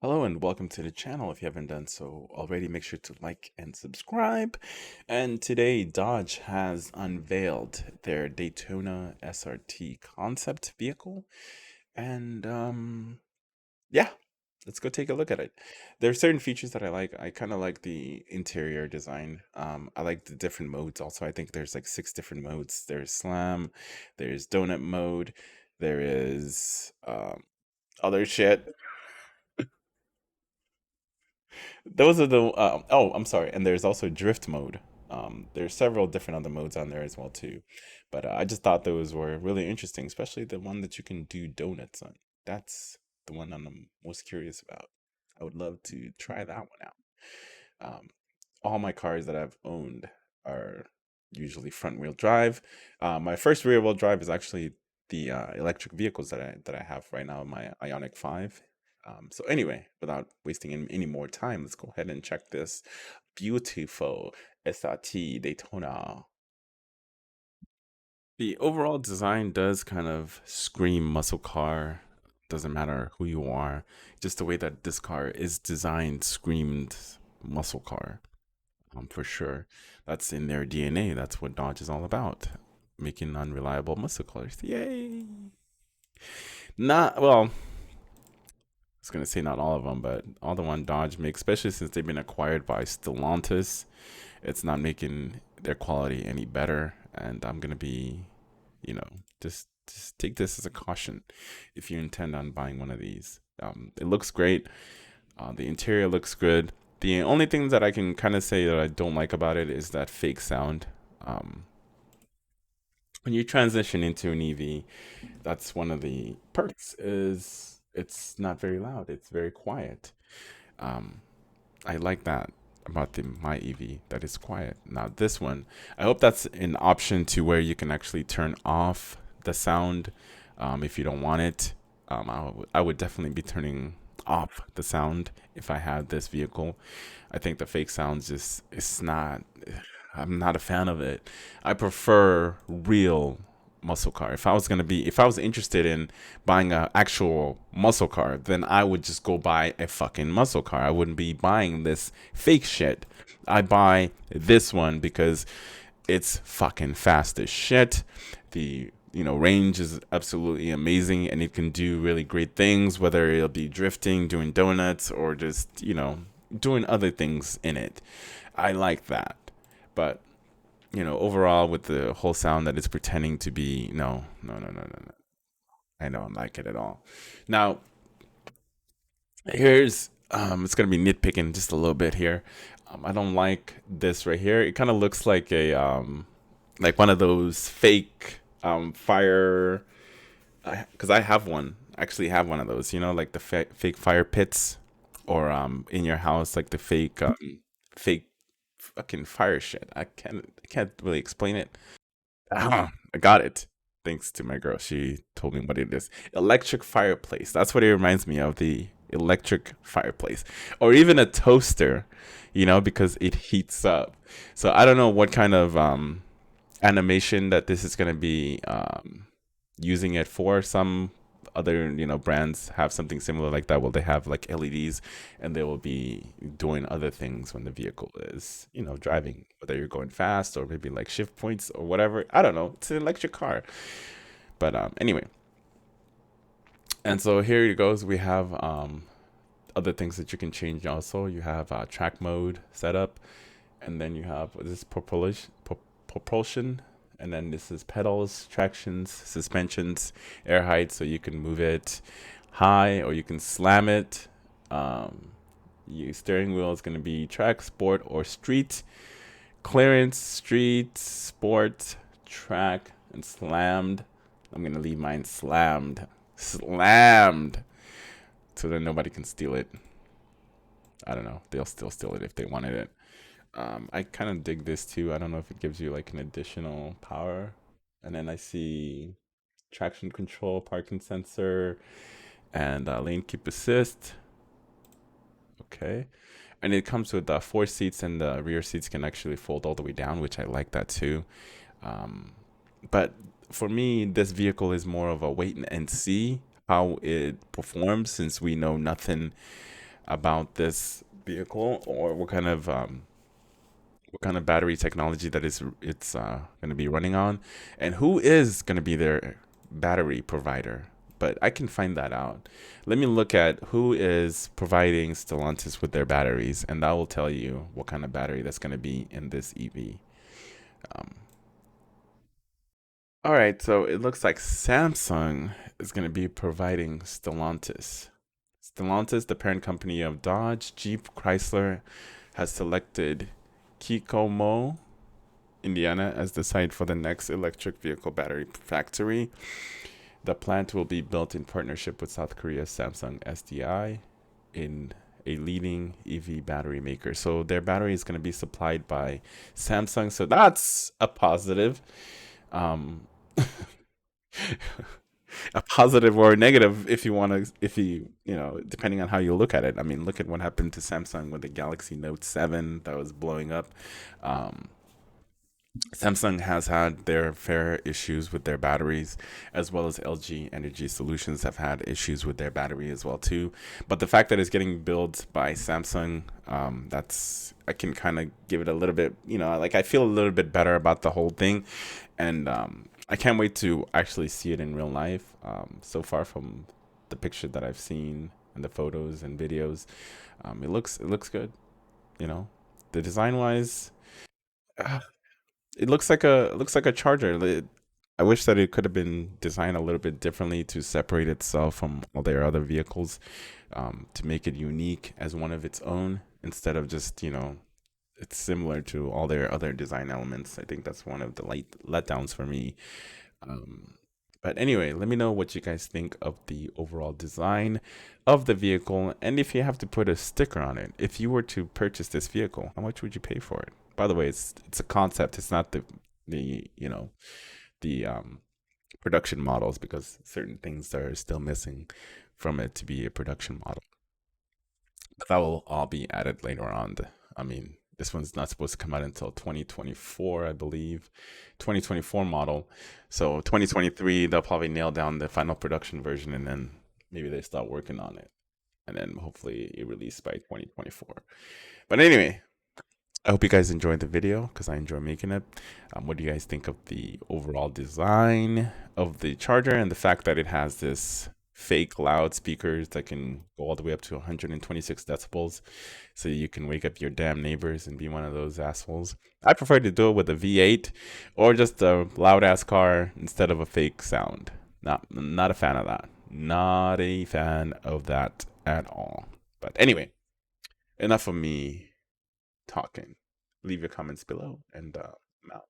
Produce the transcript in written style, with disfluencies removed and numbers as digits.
Hello and welcome to the channel. If you haven't done so already, make sure to like and subscribe. And today, Dodge has unveiled their Daytona SRT concept vehicle. And yeah, let's go take a look at it. There are certain features that I like. I kind of like the interior design. I like the different modes also. I think there's like 6 different modes. There's slam, there's donut mode, there is other shit. Those are the oh, I'm sorry. And there's also drift mode. There's several different other modes on there as well too. But I just thought those were really interesting, especially the one that you can do donuts on. That's the one I'm most curious about. I would love to try that one out. Um, all my cars that I've owned are usually front wheel drive. My first rear wheel drive is actually the electric vehicles that I have right now, my Ionic 5. So anyway, without wasting any more time, let's go ahead and check this beautiful SRT Daytona. The overall design does kind of scream muscle car. Doesn't matter who you are, just the way that this car is designed screamed muscle car. For sure. That's in their DNA. That's what Dodge is all about. Making unreliable muscle cars. Yay! Not, well, I was going to say not all of them, but all the one Dodge makes, especially since they've been acquired by Stellantis, it's not making their quality any better. And I'm going to be, you know, just take this as a caution if you intend on buying one of these. It looks great. The interior looks good. The only thing that I can kind of say that I don't like about it is that fake sound. Um, when you transition into an EV, that's one of the perks is it's not very loud. It's very quiet. Um, I like that about my EV that is quiet. Now this one, I hope that's an option to where you can actually turn off the sound if you don't want it. I would definitely be turning off the sound if I had this vehicle. I think the fake sounds just it's not. I'm not a fan of it. I prefer real muscle car. If I was interested in buying an actual muscle car, then I would just go buy a fucking muscle car. I wouldn't be buying this fake shit. I buy this one because it's fucking fast as shit. The range is absolutely amazing and it can do really great things, whether it'll be drifting, doing donuts, or just doing other things in it. I like that. But overall, with the whole sound that it's pretending to be, no, no, no, no, no, no. I don't like it at all. Now, here's it's gonna be nitpicking just a little bit here. I don't like this right here. It kind of looks like one of those fake fire. Because I have one. I actually have one of those. Like the fake fire pits, or in your house, like the fake fucking fire shit. I can't really explain it. I got it. Thanks to my girl. She told me what it is. Electric fireplace. That's what it reminds me of, the electric fireplace. Or even a toaster, because it heats up. So I don't know what kind of animation that this is going to be using it for. Some other brands have something similar like that. Well, they have like LEDs, and they will be doing other things when the vehicle is driving, whether you're going fast or maybe like shift points or whatever. I don't know. It's an electric car. But anyway, and so here it goes. We have other things that you can change. Also, you have track mode setup, and then you have this propulsion, and then this is pedals, tractions, suspensions, air height, so you can move it high or you can slam it. Your steering wheel is going to be track, sport, or street. Clearance, street, sport, track, and slammed. I'm going to leave mine slammed. Slammed. So that nobody can steal it. I don't know. They'll still steal it if they wanted it. I kind of dig this too. I don't know if it gives you like an additional power. And then I see traction control, parking sensor, and lane keep assist. Okay. And it comes with 4 seats, and the rear seats can actually fold all the way down, which I like that too. Um, but for me, this vehicle is more of a wait and see how it performs, since we know nothing about this vehicle, or what kind of battery technology that is it's going to be running on, and who is going to be their battery provider. But I can find that out. Let me look at who is providing Stellantis with their batteries, and that will tell you what kind of battery that's going to be in this EV. Um, all right, so it looks like Samsung is going to be providing Stellantis. Stellantis, the parent company of Dodge, Jeep, Chrysler, has selected Kikomo, Indiana, as the site for the next electric vehicle battery factory. The plant will be built in partnership with South Korea's Samsung SDI, in a leading EV battery maker. So their battery is going to be supplied by Samsung. So that's a positive. Um, a positive or a negative if you want to, if you know, depending on how you look at it. I mean, look at what happened to Samsung with the Galaxy Note 7 that was blowing up. um, Samsung has had their fair issues with their batteries, as well as LG Energy Solutions have had issues with their battery as well too. But the fact that it's getting built by Samsung, that's, I can kind of give it a little bit, you know, like I feel a little bit better about the whole thing, and I can't wait to actually see it in real life. So far from the picture that I've seen and the photos and videos, it looks good. You know, the design wise. It looks like a charger. I wish that it could have been designed a little bit differently to separate itself from all their other vehicles, to make it unique as one of its own instead of just, you know, it's similar to all their other design elements. I think that's one of the light letdowns for me. Um, but anyway, let me know what you guys think of the overall design of the vehicle, and if you have to put a sticker on it. If you were to purchase this vehicle, how much would you pay for it? By the way, it's a concept. It's not the you know, the production models, because certain things are still missing from it to be a production model. But that will all be added later on. I mean, this one's not supposed to come out until 2024, I believe. 2024 model. So 2023, they'll probably nail down the final production version, and then maybe they start working on it. And then hopefully it released by 2024. But anyway, I hope you guys enjoyed the video because I enjoy making it. What do you guys think of the overall design of the charger and the fact that it has this fake loudspeakers that can go all the way up to 126 decibels, so you can wake up your damn neighbors and be one of those assholes? I prefer to do it with a V8 or just a loud ass car instead of a fake sound. Not a fan of that. Not a fan of that at all. But anyway, enough of me talking. Leave your comments below, and I'm out.